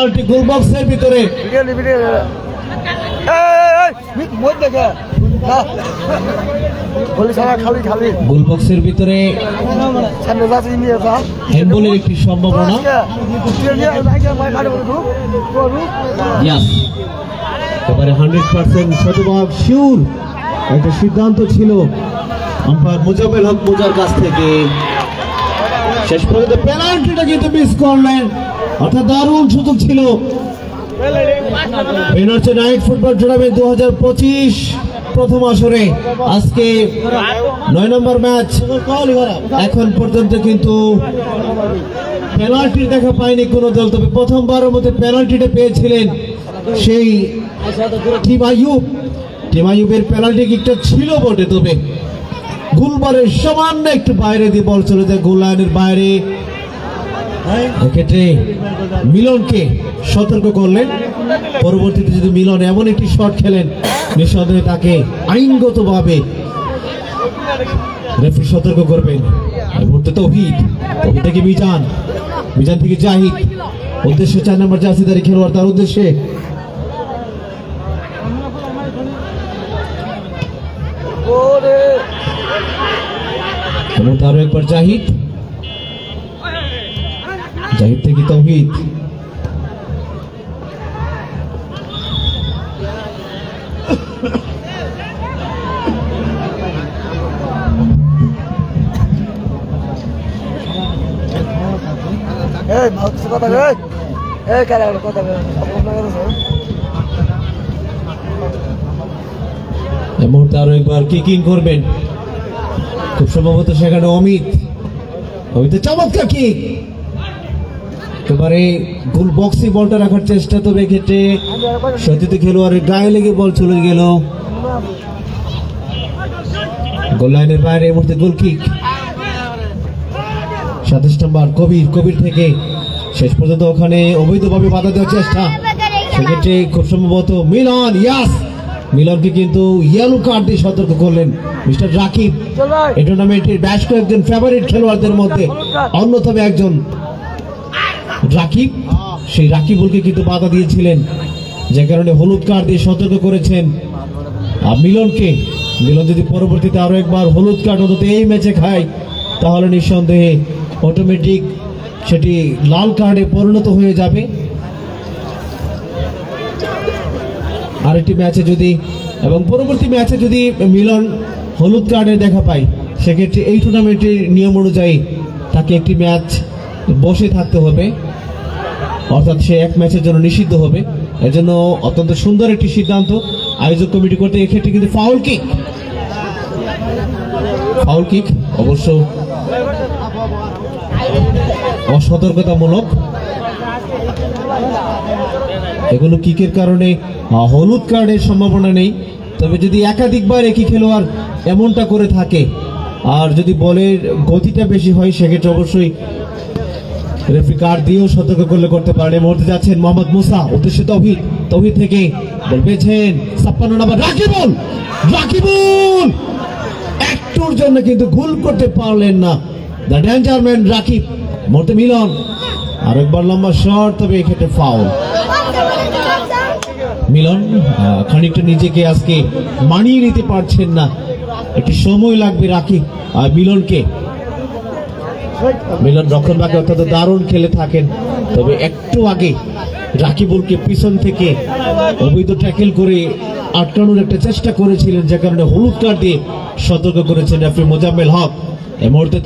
বলটি গোল বক্সের ভিতরে। গোল বক্সের ভিতরে হ্যান্ডবলের একটি সম্ভাবনা। এবারে 100% শতভাগ শিওর একটা সিদ্ধান্ত ছিল আম্পায়ার মোজাম্মেল হক মোজার কাছ থেকে। শেষ পর্যন্ত পেনাল্টিটা কিন্তু মিস করলেন, অর্থাৎ দারুণ সুযোগ ছিল। পেনার্সি নাইট ফুটবল টুর্নামেন্ট 2025 প্রথম আসরে আজকে 9 নম্বর ম্যাচ। এখন পর্যন্ত কিন্তু পেনাল্টি দেখা পায়নি কোনো দল, তবে প্রথমবারের মধ্যে পেনাল্টিটা পেয়েছিলেন সেই টিম আইয়ুবের পেনাল্টি কিকটা ছিল বটে, তবে গোলবারের সামান্য একটু বাইরে দিয়ে বল চলে যায় গোল লাইনের বাইরে। এক্ষেত্রে মিলনকে সতর্ক করলেন। পরবর্তীতে যদি মিলন এমন একটি শট খেলেন, নিঃসন্দেহে তাকে আইনগতভাবে রেফারি সতর্ক করবেন। এই মুহূর্তে তৌহিদ থেকে মিজান থেকে জাহিদ, উদ্দেশ্যে 4 নম্বর জার্সিধারী খেলোয়াড়, তার উদ্দেশ্যে আরো একবার জাহিদ থেকে তৌহিদ। এই মুহূর্তে আরো একবার কিকিং করবেন, খুব সম্ভবত সেখানে অমিতের চমৎকার কিক। একেবারে গোল বক্সে বলটা রাখার চেষ্টা, তবে এক্ষেত্রে সতীর্থ খেলোয়াড়ের গায়ে লেগে বল চলে গেল গোল লাইনের বাইরে। এই মুহূর্তে গোল কিক 27 নম্বর কবির থেকে শেষ পর্যন্ত ওখানে অবৈধভাবে বাধা দেওয়ার চেষ্টা, সেক্ষেত্রে খুব সম্ভবত মিলনকে কিন্তু ইয়েলো কার্ড দিয়ে সতর্ক করলেন মিস্টার রাকিব। এই টুর্নামেন্টের বেশ কয়েকজন ফেভারিট খেলোয়াড়দের মধ্যে অন্যতম একজন রাকিব। সেই রাকিবুলকে কিন্তু বাধা দিয়েছিলেন, যে কারণে হলুদ কার্ড দিয়ে সতর্ক করেছেন মিলনকে। মিলন যদি পরবর্তীতে আরো একবার হলুদ কার্ড অন্তত এই ম্যাচে খায়, তাহলে নিঃসন্দেহে অটোমেটিক সেটি লাল কার্ডে পরিণত হয়ে যাবে। আরেকটি ম্যাচে যদি এবং পরবর্তী ম্যাচে যদি মিলন হলুদ কার্ডে দেখা পায়, সেক্ষেত্রে এই টুর্নামেন্টের নিয়ম অনুযায়ী তাকে একটি ম্যাচ বসে থাকতে হবে, অর্থাৎ সে এক ম্যাচের জন্য নিষিদ্ধ হবে। এজন্য অত্যন্ত সুন্দর একটি সিদ্ধান্ত আয়োজক কমিটি করতে। এক্ষেত্রে কিন্তু ফাউল কিক অবশ্য অসতর্কতামূলক, এগুলো কিকের কারণে হলুদ কার্ডের সম্ভাবনা নেই। তবে যদি একাধিকবার একই খেলোয়াড় এমনটা করে থাকে আর যদি বলের গতিটা বেশি হয়, সেক্ষেত্রে অবশ্যই রেফারি কার্ড দিয়েও সতর্ক করলে করতে পারেন। মুহূর্তে যাচ্ছেন মোহাম্মদ মুসা, উদ্দেশ্যে তৌহিদ থেকে বল পেয়েছেন 56 নম্বর রাকিবুল একটুর জন্য কিন্তু গোল করতে পারলেন না দ্য ডেঞ্জার ম্যান রাকিব। মুহূর্তে মিলন আরেকবার লম্বা শট, তবে এক্ষেত্রে ফাউল। মিলন খানিকটা নিজেকে আজকে মানিয়ে নিতে পারছেন না, একটি সময় লাগবে রাকিব মিলনকে। মিলন রক্ষণভাগে অত্যন্ত দারুণ খেলে থাকেন, তবে একটু আগে রাকিবুলকে পিছন থেকে অবৈধ ট্যাকেল করে আটকানোর একটা চেষ্টা করেছিলেন, যে কারণে হলুদ কার্ড দিয়ে সতর্ক করেছেন রেফারি মোজাম্মেল হক। এই মুহূর্তে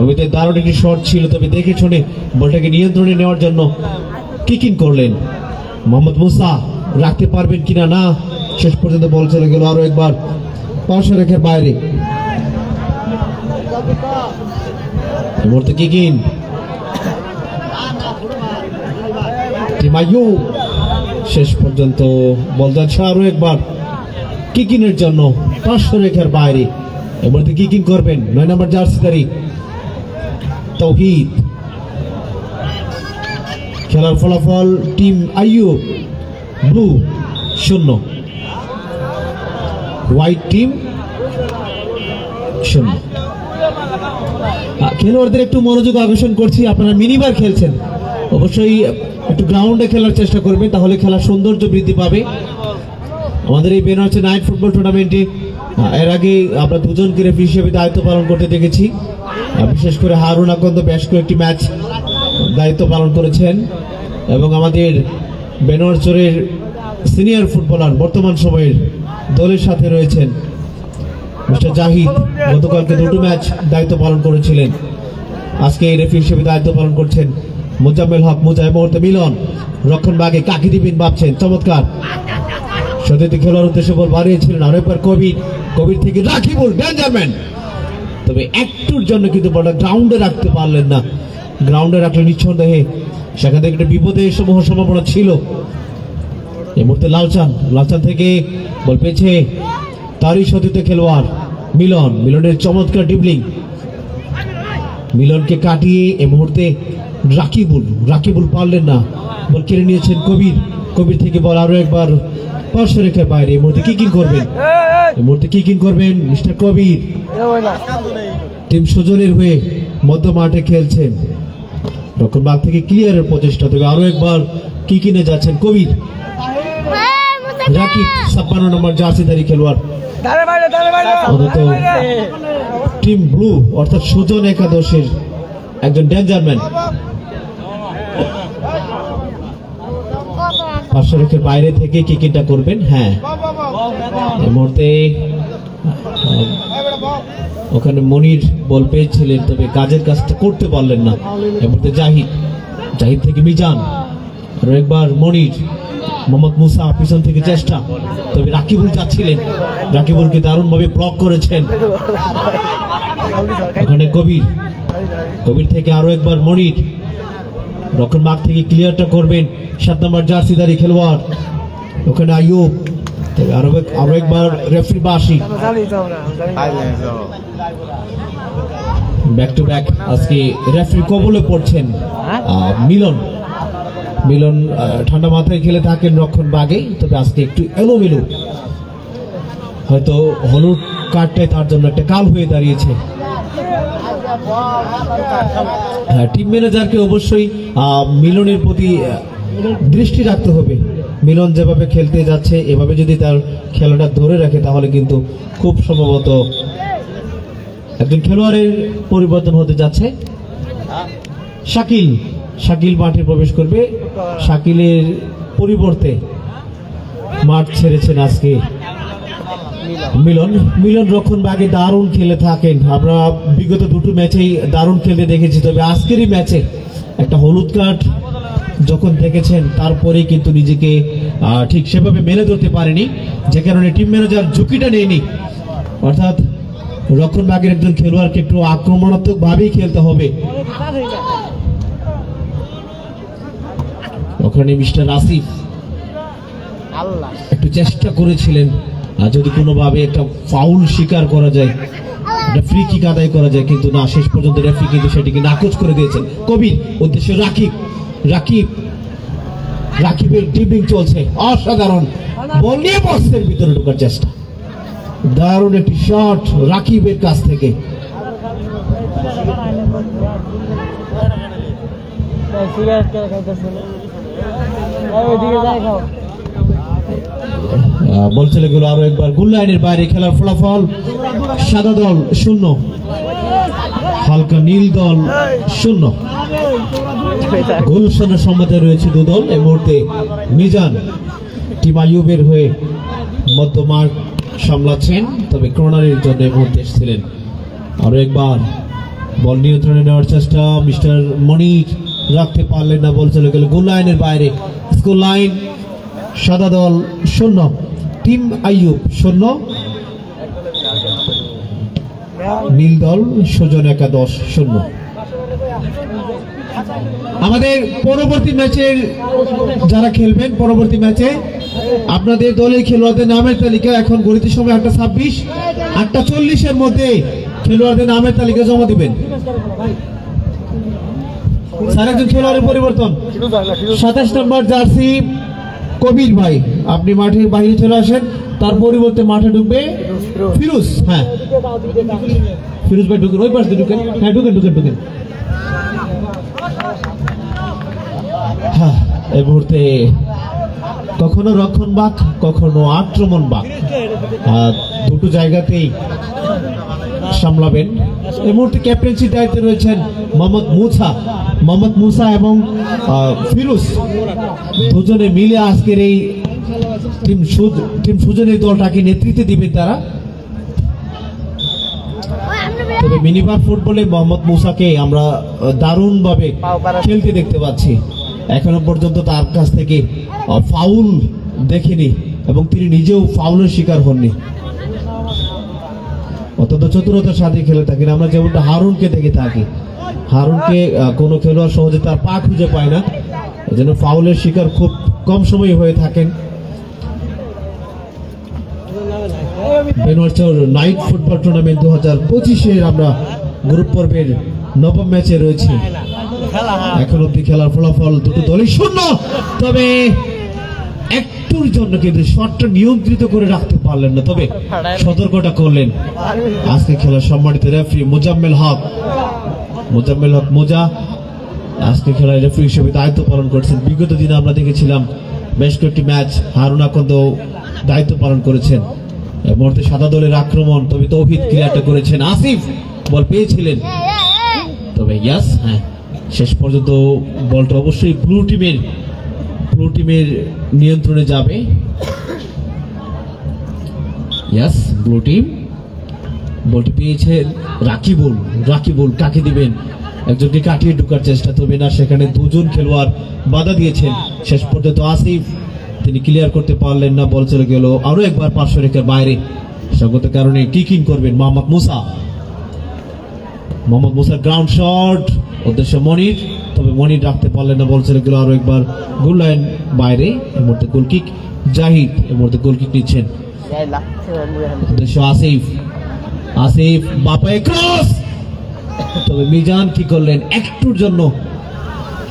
অমিতের দারুণ একটি শট ছিল, তবে দেখে শুনে বলটাকে নিয়ন্ত্রণে নেওয়ার জন্য কিকিং করলেন মোহাম্মদ মুসা। রাখতে পারবেন কিনা না, শেষ পর্যন্ত বল চলে গেল আরো একবার পার্শ্ব রেখার বাইরে। এই মুহূর্তে কিকিং শেষ পর্যন্ত বল যাচ্ছে আরো একবার কিকিং এর জন্য পার্শ্ব রেখার বাইরে। এবার কিকিং করবেন 9 নম্বর জার্সিধারী তৌহিদ। খেলার ফলাফল team Ayub blue 0, white team 0। খেলোয়াড়দের একটু মনোযোগ আকর্ষণ করছি, আপনারা মিনিবার খেলছেন, অবশ্যই একটু গ্রাউন্ডে খেলার চেষ্টা করবেন, তাহলে খেলার সৌন্দর্য বৃদ্ধি পাবে। আমাদের এই বেনারসি নাইট ফুটবল টুর্নামেন্টে এর আগে আমরা দুজনকে রেফারি হিসেবে দায়িত্ব পালন করতে দেখেছি। বিশেষ করে হারুন আকন্দ বেশ কয়েকটি ম্যাচ দায়িত্ব পালন করেছেন এবং আমাদের বেনারসের সিনিয়র ফুটবলার বর্তমান সময়ের দলের সাথে রয়েছেন মিস্টার জাহিদ, গতকালকে দুটো ম্যাচ দায়িত্ব পালন করেছিলেন। আজকে এই রেফারি হিসেবে দায়িত্ব পালন করছেন মোজাম্মেল হক মোজা। এই মুহূর্তে মিলন রক্ষণ ভাগে কাকে দিবেন ভাবছেন, চমৎকার সতীর্থ খেলোয়াড় উদ্দেশ্যে বল বাড়িয়েছিলেন। আরেকবার কবির থেকে রাকিবুল ডেঞ্জারম্যান, তবে একটুর জন্য কিন্তু বলটা গ্রাউন্ডে রাখতে পারলেন না। গ্রাউন্ডে রাখলে নিঃসন্দেহে সেখান থেকে একটা বিপদের সমূহ সম্ভাবনা ছিল। এই মুহূর্তে লালচান থেকে বল পেয়েছে তারই সতীর্থ খেলোয়াড় মিলনের চমৎকার ডিবলিং, মিলনকে কাটিয়ে এই মুহূর্তে রাকিবুল পারলেন না, বল কেড়ে নিয়েছেন কবির থেকে বল আরো একবার পার্শ্ব রেখার বাইরে। এই মুহূর্তে কিকিং করবেন মিস্টার কবির, টিম সুজনের হয়ে মধ্য মাঠে খেলছেন। রক্ষণ ভাগ থেকে ক্লিয়ারের প্রচেষ্টা, তবে আরো একবার কিকিনে যাচ্ছেন কবির। রাকিব 56 নম্বর জার্সিধারী খেলোয়াড়, টিম ব্লু অর্থাৎ সুজন একাদশের একজন ডেঞ্জারম্যান। পার্শ্ব রেখার বাইরে থেকে কিকিংটা করবেন। হ্যাঁ, এই মুহূর্তে ওখানে মনির বল পেয়েছিলেন, তবে কাজের কাজটা করতে পারলেন না। এই মুহূর্তে জাহিদ থেকে মিজান, আরো একবার মনির, মোহাম্মদ মুসা পিছন থেকে চেষ্টা, তবে রাকিবুল যাচ্ছিলেন, রাকিবুলকে দারুণ ভাবে ব্লক করেছেন। ওখানে কবির থেকে আরো একবার মনির, রক্ষণ ভাগ থেকে ক্লিয়ারটা করবেন 7 নম্বর জার্সিধারী খেলোয়াড়। ওখানে আইয়ুব, তবে আরো একবার রেফারি বাসি। ব্যাক টু ব্যাক আজকে রেফারি কবলে পড়ছেন মিলন ঠান্ডা মাথায় খেলে থাকেন রক্ষণ ভাগে, তবে আজকে একটু এলোমেলো, হয়তো হলুদ কার্ডটাই তার জন্য একটা কাল হয়ে দাঁড়িয়েছে। টিম ম্যানেজারকে অবশ্যই মিলনের প্রতি দৃষ্টি রাখতে হবে। মিলন যেভাবে খেলতে যাচ্ছে, এভাবে যদি তার খেলাটা ধরে রাখে তাহলে কিন্তু খুব সম্ভবত একজন খেলোয়াড়ের পরিবর্তন হতে যাচ্ছে। শাকিল মাঠে প্রবেশ করবে। শাকিলের পরিবর্তে মাঠ ছেড়েছেন আজকে মিলন রক্ষণ ভাগে দারুণ খেলে থাকেন। আমরা বিগত দুটো ম্যাচেই দারুণ খেলতে দেখেছি, তবে আজকেরই ম্যাচে একটা হলুদ কার্ড যখন দেখেছেন তারপরেই কিন্তু নিজেকে ঠিক সেভাবে মেলে ধরতে পারেনি, যে কারণে টিম ম্যানেজার ঝুঁকিটা নেয়নি। অর্থাৎ রক্ষণ ভাগের একজন খেলোয়াড়কে একটু আক্রমণাত্মক ভাবেই খেলতে হবে। ওখানে মিস্টার আসিফ একটু চেষ্টা করেছিলেন যদি কোনোভাবে একটা ফাউল স্বীকার করা যায়, একটা ফ্রি কিক আদায় করা যায়, কিন্তু না, শেষ পর্যন্ত রেফারি কিন্তু সেটিকে নাকচ করে দিয়েছেন। কবির উদ্দেশ্যে রাকিবের ড্রিবলিং চলছে, অসাধারণ বল নিয়ে বক্সের ভিতরে ঢোকার চেষ্টা, দারুণ একটি শট রাকিবের কাছ থেকে। বল চলে গেল আরো একবার গোল লাইনের বাইরে। খেলার ফলাফল সাদা দল 0, হালকা নীল দল 0। গোল শূন্য সম্মতে রয়েছে দু দল। এই মুহূর্তে মিজান টিম আইয়ুবের হয়ে মধ্যমাঠ সামলাচ্ছেন, তবে কর্নারের জন্য এই মুহূর্তে এসেছিলেন। আরো একবার বল নিয়ন্ত্রণে নেওয়ার চেষ্টা, মিস্টার মনির রাখতে পারলেন না, বল চলে গেল গোল লাইনের বাইরে। স্কোর লাইন সাদা দল 0, টিম আইয়ুব 0, নীল দল সুজন একাদশ 0। আমাদের পরবর্তী ম্যাচের যারা খেলবেন, পরবর্তী ম্যাচে আপনাদের দলের খেলোয়াড়দের নামের তালিকা এখন গণিত সময় 8:26, 8:40 মধ্যে খেলোয়াড়দের নামের তালিকা জমা দিবেন। স্যার, একজন খেলোয়াড়ের পরিবর্তন, 27 নম্বর জার্সি কবির ভাই, আপনি মাঠের বাইরে চলে আসেন। তার পরিবর্তে মাঠে ঢুকবে ফিরোজ। হ্যাঁ, ফিরোজ ভাই ঢুকেন, ওই পাশ দিয়ে ঢুকেন। হ্যাঁ, ঢুকেন ঢুকেন ঢুকেন। হ্যাঁ, এই মুহূর্তে কখনো রক্ষণ বাক, কখনো আক্রমণ বাক, দুটো জায়গাতেই সামলাবেন। এই মুহূর্তে ক্যাপ্টেন্সি দায়িত্বে রয়েছেন মোহাম্মদ মুসা এবং ফিরোজ। দুজনে মিলে আজকের এই টিম সুজনের দলটাকে নেতৃত্ব দিবেন তারা। তবে মিনিবার ফুটবলে মোহাম্মদ মুসাকে আমরা দারুণ ভাবে খেলতে দেখতে পাচ্ছি। এখনো পর্যন্ত তার কাছ থেকে ফাউল দেখিনি এবং তিনি নিজেও ফাউলের শিকার হননি। অত্যন্ত চতুরতার সাথে খেলে থাকেন। আমরা যেমনটা হারুনকে দেখে থাকি, হারুনকে কোনো খেলোয়াড় সহজে তার পা খুঁজে পায় না, এজন্য ফাউলের শিকার খুব কম সময় হয়ে থাকেন। বেনওয়ারচর নাইট ফুটবল টুর্নামেন্ট 2025-এর আমরা গ্রুপ পর্বের নবম ম্যাচে রয়েছি। এখন অব্দি খেলার ফলাফল দুটো দলই শূন্য। তবে একটুর জন্য কিন্তু শটটা নিয়ন্ত্রিত করে রাখতে পারলেন না, তবে সতর্কটা করলেন আজকে খেলার সম্মানিত রেফারি মোজাম্মেল হক মোজা। আজকে খেলার রেফারি হিসেবে দায়িত্ব পালন করছেন। বিগত দিনে আমরা দেখেছিলাম বেশ কয়েকটি ম্যাচ হারুন আকন্দ দায়িত্ব পালন করেছেন। এই মুহূর্তে সাদা দলের আক্রমণ, তবে তৌহিদ ক্লিয়ারটা করেছেন, আসিফ বল পেয়েছিলেন, তবে ইয়াস, হ্যাঁ, শেষ পর্যন্ত বলটা অবশ্যই ব্লু টিমের নিয়ন্ত্রণে যাবে। ইয়াস, ব্লু টিম বলটি পেয়েছে। রাকিবুল কাকে দিবেন? একজনকে কাটিয়ে ঢোকার চেষ্টা, তবে না, সেখানে দুজন খেলোয়াড় বাধা দিয়েছেন। শেষ পর্যন্ত আসিফ তিনি ক্লিয়ার করতে পারলেন না, বল চলে গেল আরো একবার পার্শ্বরেখার বাইরে। সঙ্গত কারণে কিকিং করবেন মোহাম্মদ মুসার গ্রাউন্ড শট, উদ্দেশ্য মনির, তবে মনির রাখতে পারলেন না, বল চলে গেল আরো একবার গোল লাইন বাইরে। এই মুহূর্তে গোলকিক জাহিদ, এই মুহূর্তে গোলকিক নিচ্ছেন, উদ্দেশ্য আসিফ বাপায় ক্রস, তবে মিজান কি করলেন, একটুর জন্য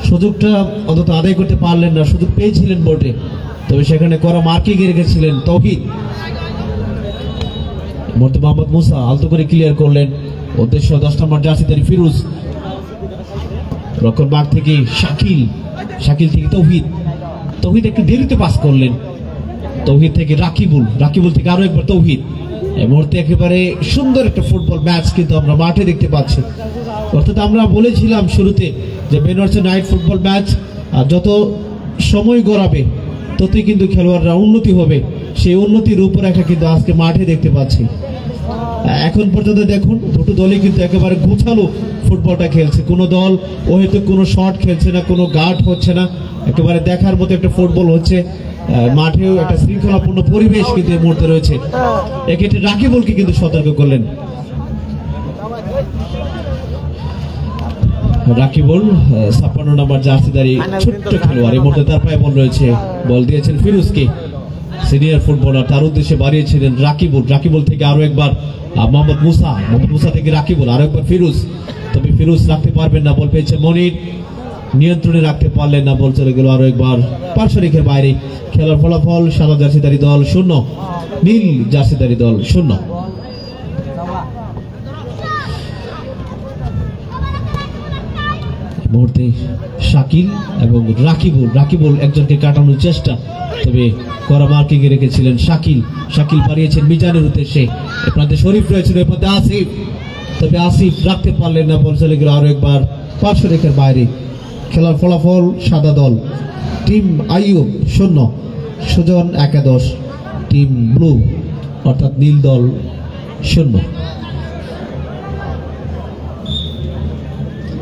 সুযোগটা অন্তত আদায় করতে পারলেন না। সুযোগ পেয়েছিলেন বটে, তবে সেখানে করা মার্কিং এ রেখেছিলেন তৌহিদ। মোহাম্মদ মুসা আলতো করে ক্লিয়ার করলেন, উদ্দেশ্য 10 নম্বর জার্সিধারী ফিরোজ। রক্ষণ বাগ থেকে শাকিল থেকে তৌহিদ একটু দেরিতে পাস করলেন। তৌহিদ থেকে রাকিবুল থেকে আরো একবার তৌহিদ। এই মুহূর্তে একেবারে সুন্দর একটা ফুটবল ম্যাচ কিন্তু আমরা মাঠে দেখতে পাচ্ছি। অর্থাৎ আমরা বলেছিলাম শুরুতে যে বেনওয়ারচর নাইট ফুটবল ম্যাচ যত সময় গড়াবে ততই কিন্তু খেলোয়াড়রা উন্নতি হবে। সেই উন্নতির রূপরেখা কিন্তু আজকে মাঠে দেখতে পাচ্ছি। এখন পর্যন্ত দেখুন দুটো দলই কিন্তু একেবারে গোছালো ফুটবলটা খেলছে। কোনো দল হয়তো কোনো শট খেলছে না, কোনো গার্ড হচ্ছে না, একেবারে দেখার মতো একটা ফুটবল হচ্ছে। মাঠেও একটা শৃঙ্খলাপূর্ণ পরিবেশ কিন্তু এই মুহূর্তে রয়েছে। এক্ষেত্রে রাকিবুলকে কিন্তু সতর্ক করলেন। রাকিবুল 56 নম্বর জার্সিধারী ছোট্ট খেলোয়াড়, এই মুহূর্তে তার পায়ে বল রয়েছে, বল দিয়েছেন ফিরোজকে, সিনিয়র ফুটবলার, তার উদ্দেশ্যে বাড়িয়েছিলেন রাকিবুল থেকে আরো একবার মোহাম্মদ মুসা থেকে রাকিবুল, আরো একবার ফিরোজ, তবে ফিরোজ রাখতে পারবেন না, বল পেয়েছে মনির, নিয়ন্ত্রণে রাখতে পারলেন না, বল চলে গেল আরো একবার পার্শ্বরেখার বাইরে। খেলার ফলাফল সাদা জার্সিধারী দল 0, নীল জার্সিধারী দল 0। মুহূর্তে শাকিল এবং রাকিবুল একজনকে কাটানোর চেষ্টা, তবে করা মার্কিং এ রেখেছিলেন শাকিল পারিয়েছেন মিজানের উদ্দেশ্যে। এ প্রান্তে শরীফ রয়েছিল, এ প্রান্তে আসিফ, তবে আসিফ রাখতে পারলেন না, বল চলে গেল আরো একবার পার্শ্বরেখার বাইরে। খেলার ফলাফল সাদা দল টিম আইয়ুব 0, সুজন একাদশ, টিম ব্লু অর্থাৎ নীল দল 0।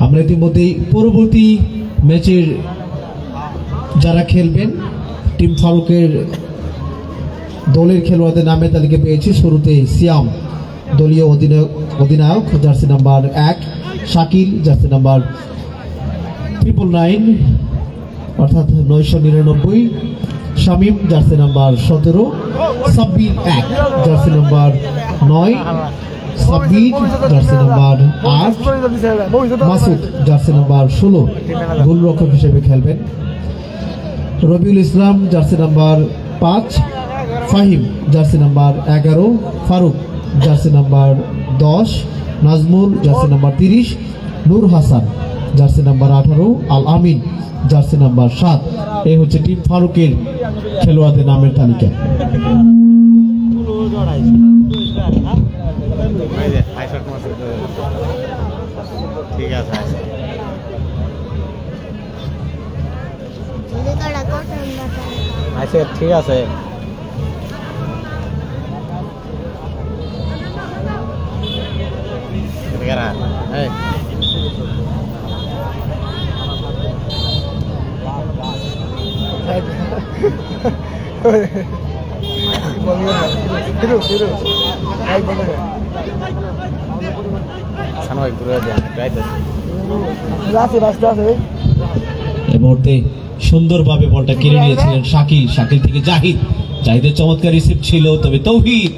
আমরা ইতিমধ্যেই পরবর্তী ম্যাচের যারা খেলবেন টিম ফারুকের দলের খেলোয়াড়দের নামের তালিকা পেয়েছি। শুরুতে সিয়াম দলীয় অধিনায়ক, jersey number 1, Shakil jersey number 999 অর্থাৎ 999, Shamim jersey number 17, Sabbir 1 jersey number 9, Sabbir jersey number 8, Masud jersey number 16 গোলরক্ষক হিসেবে খেলবেন, Rabiul Islam jersey number 5, Fahim jersey number 11, Faruk jersey number 10, Nazmul jersey number 30, Nur Hasan jersey number 18, Al Amin jersey number 7। এই হচ্ছে টিম ফারুকের খেলোয়াড়দের নামের তালিকা। ঠিক আছে আচ্ছা ঠিক আছে এই মুহূর্তে সুন্দরভাবে বলটা কেড়ে নিয়েছিলেন শাকিল, শাকিল থেকে জাহিদ, জাহিদের চমৎকার রিসিভ ছিল, তবে তৌহিদ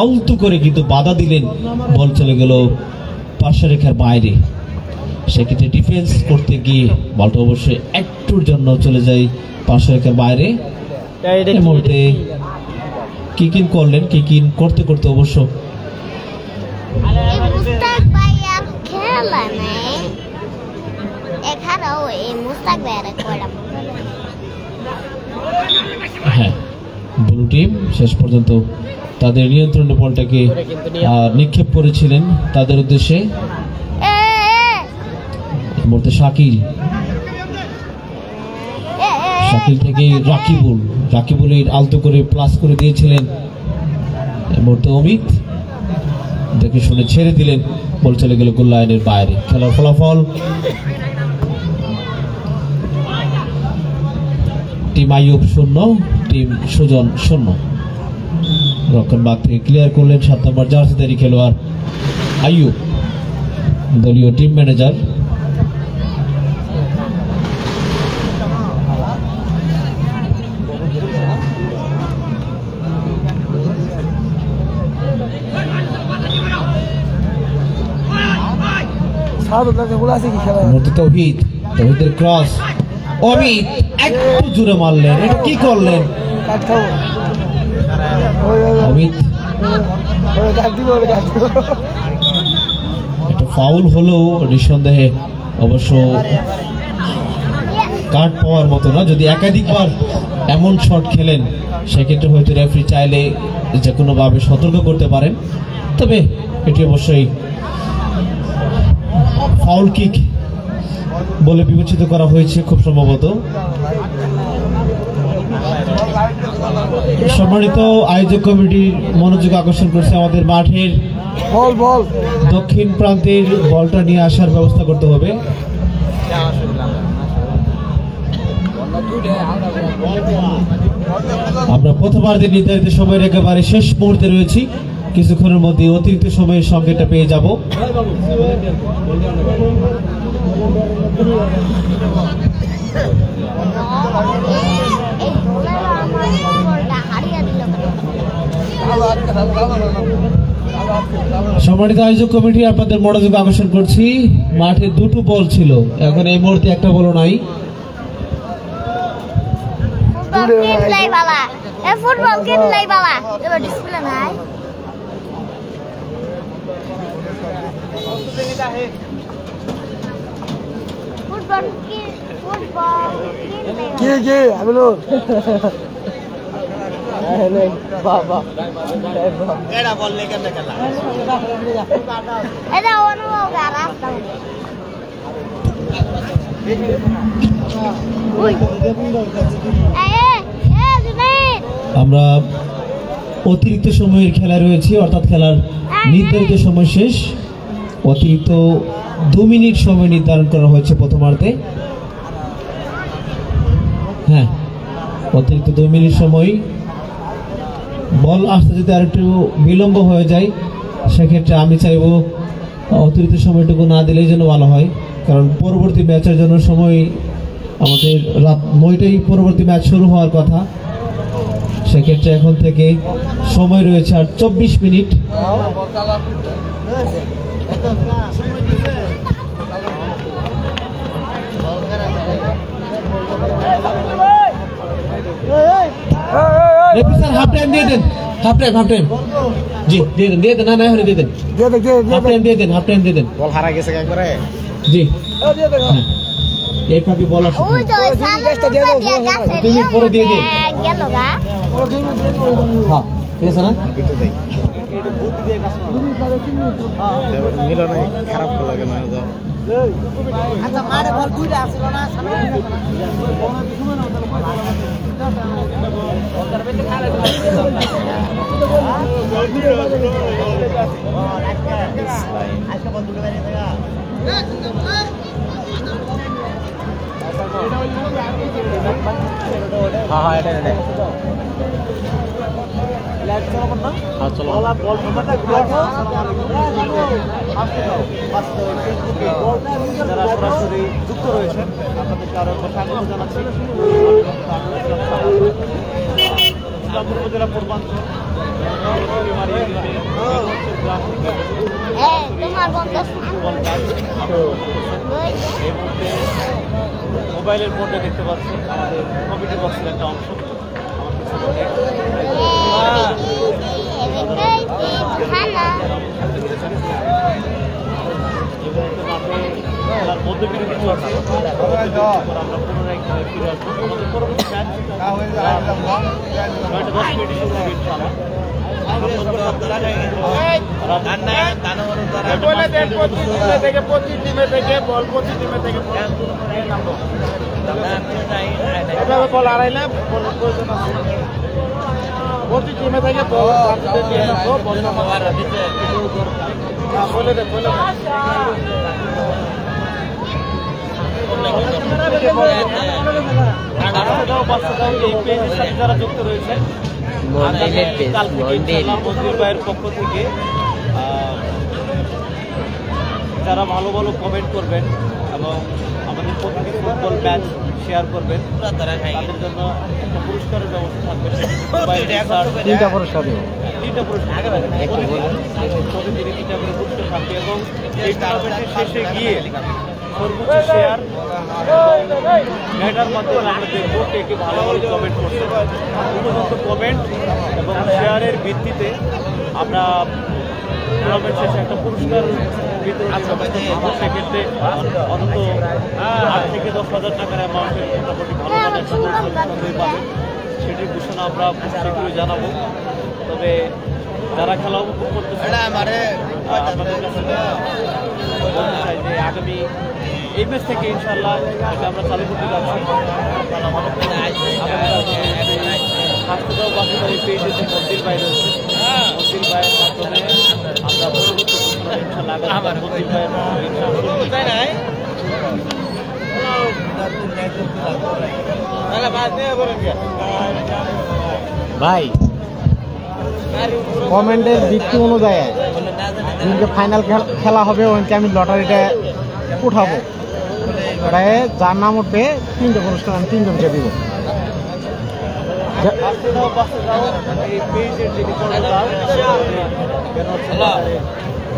আলতু করে কিন্তু বাধা দিলেন, বল চলে গেল পার্শ্বরেখার বাইরে। সেক্ষেত্রে ডিফেন্স করতে গিয়ে বলটা অবশ্যই একটুর জন্য চলে যায় পার্শ্বরেখার বাইরে। এই মুহূর্তে কিকিন করলেন, কিকিন করতে করতে অবশ্য হ্যাঁ ব্লু টিম শেষ পর্যন্ত তাদের নিয়ন্ত্রণে বলটাকে নিক্ষেপ করেছিলেন তাদের উদ্দেশ্যে। এই মুহূর্তে শাকিল, শাকিল থেকে রাকিবুল, রাকিবুলের আলতো করে প্লাস করে দিয়েছিলেন। এই মুহূর্তে অমিত দেখে শুনে ছেড়ে দিলেন, বল চলে গেল গোল লাইনের বাইরে। খেলার ফলাফল টিম আইয়ুব 0, টিম সুজন 0। রক্ষণভাগ থেকে ক্লিয়ার করলেন 7 নম্বর জার্সিধারী খেলোয়াড় আইয়ুব, দলীয় টিম ম্যানেজার। তৌহিদ, তৌহিদের ক্রস, অমিত একটু জোরে মারলেন, এটা কি করলেন অমিত? এটা ফাউল হলো নিঃসন্দেহে, অবশ্য কার্ড পাওয়ার মতো না। যদি একাধিকবার এমন শট খেলেন সেক্ষেত্রে হয়তো রেফারি চাইলে যে কোনোভাবে সতর্ক করতে পারেন, তবে এটি অবশ্যই ফাউল কিক বলে বিবেচিত করা হয়েছে খুব সম্ভবত। সম্মানিত আয়োজক কমিটির মনোযোগ আকর্ষণ করছে আমাদের মাঠের দক্ষিণ প্রান্তের বলটা নিয়ে আসার ব্যবস্থা করতে হবে। আমরা প্রথমার্ধে নির্ধারিত সময়ের একেবারে শেষ মুহূর্তে রয়েছি, কিছুক্ষণের মধ্যে অতিরিক্ত সময়ের সংকেতটা পেয়ে যাব। সম্মানিত আয়োজক কমিটি আপনাদের মনোযোগ আকর্ষণ করছি, মাঠে দুটো বল ছিল, এখন এই মুহূর্তে একটা বল নাই। ফুটবল কিনলাই বাবা, এবার ডিসপ্লে নাই। ফুটবল কি কি আবলো বাবা এডা বল লেকে খেলা এডা অনুভব রাস্তা আমরা অতিরিক্ত সময়ের খেলা রয়েছে, অর্থাৎ খেলার নির্ধারিত সময় শেষ। অতিরিক্ত 2 মিনিট সময় নির্ধারণ করা হয়েছে প্রথমার্ধে। হ্যাঁ, অতিরিক্ত 2 মিনিট সময়। বল আসতে যদি আর একটু বিলম্ব হয়ে যায় সেক্ষেত্রে আমি চাইব অতিরিক্ত সময়টুকু না দিলেই যেন ভালো হয়, কারণ পরবর্তী ম্যাচের জন্য সময় আমাদের রাত 9টায় পরবর্তী ম্যাচ শুরু হওয়ার কথা। সেক্ষেত্রে এখন থেকে সময় রয়েছে আর 24 minute. Referee sir half time দিয়ে দেন, হাফ টাইম জি দিয়ে দেন, না হলে দিয়ে দেন, হাফ টাইম দিয়ে দেন বল হারা গেছে একবারে। জি। হ্যাঁ, এই ফাঁকে বল আসছে, তুমি পরে দিয়ে দিন। হ্যাঁ ঠিক আছে না, একটু দেই। মিলনে খারাপ লাগে না যাও। আচ্ছা মারে বল দুইটা আসলো না সামনে হ্যাঁ এটা চলো যারা সরাসরি যুক্ত রয়েছেন আপনাদেরকে আরো স্বাগত জানাচ্ছি। ইসলামপুর উপজেলা পূর্বাঞ্চল এই মুহূর্তে মোবাইলের বোর্ডে দেখতে পাচ্ছি আমাদের কমিটি বক্সের একটা অংশ। তার মধ্যে বিরতি চলছে, আমরা পুনরায় ফিরে আসবো। আমাদের পরবর্তী ম্যাচ 9:10 মিনিটে শুরু হবে ইনশাআল্লাহ। বল আড়াইলে প্রয়োজন আছে, প্রতি টিমে থেকে যারা যুক্ত রয়েছে মন্দির ভাইয়ের পক্ষ থেকে যারা ভালো ভালো কমেন্ট করবেন এবং আমাদের প্রতিটি ফুটবল ম্যাচ শেয়ার করবেন তাদের জন্য একটা পুরস্কারের ব্যবস্থা থাকবে। তিনটা পুরস্কার দেবো, প্রতিদিনই 3টা করে পুরস্কার থাকবে এবং এই টুর্নামেন্টের শেষে গিয়ে সর্বোচ্চ শেয়ার ম্যাটার মাধ্যমে আমরা দেখবো কে কে ভালো ভালো কমেন্ট করছে। উপযুক্ত কমেন্ট এবং শেয়ারের ভিত্তিতে আমরা টুর্নামেন্ট শেষে একটা পুরস্কার বিতরণ করবো। সেক্ষেত্রে অন্তত 8 থেকে 10,000 টাকার অ্যামাউন্টের মোটামুটি ভালো মানের একটা পুরস্কার পাবে, সেটির ঘোষণা আমরা শীঘ্রই জানাবো। তবে যারা খেলা উপভোগ করতেছে আপনাদের কাছে বলতে চাই যে আগামী এই ম্যাচ থেকে ইনশাআল্লাহ এটা আমরা চালু করতে যাচ্ছি। হাসপাতাল বাসুদারি পেজে যে মন্দির বাইরে হচ্ছে মন্দির বাইরের মাধ্যমে আমরা পরবর্তী ইনশাআল্লাহ মন্দির ভাই কমেন্টের ভিত্তি অনুযায়ী যেদিনকে ফাইনাল খেলা হবে ওইদিনকে আমি লটারিটা উঠাবো, ওটায় যার নাম উঠবে 3টে পুরস্কার আমি 3জনকে দিব।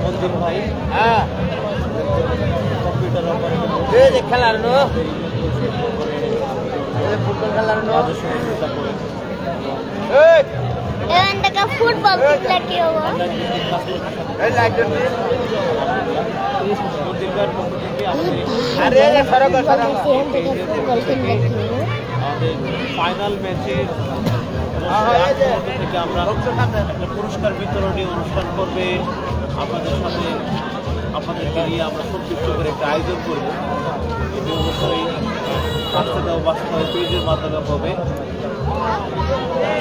মন্দির ভাই কম্পিউটার খেলার নো ফুটবল খেলার নো ফুটবল কি হবো ফাইনাল ম্যাচের থেকে আমরা একটা পুরস্কার বিতরণী অনুষ্ঠান করবে আপনাদের সাথে, আপনাদেরকে নিয়ে আমরা সংযুক্ত করে একটা আয়োজন করবো। এটি অবশ্যই বাস্তবায়ন পেজের মাধ্যমে হবে।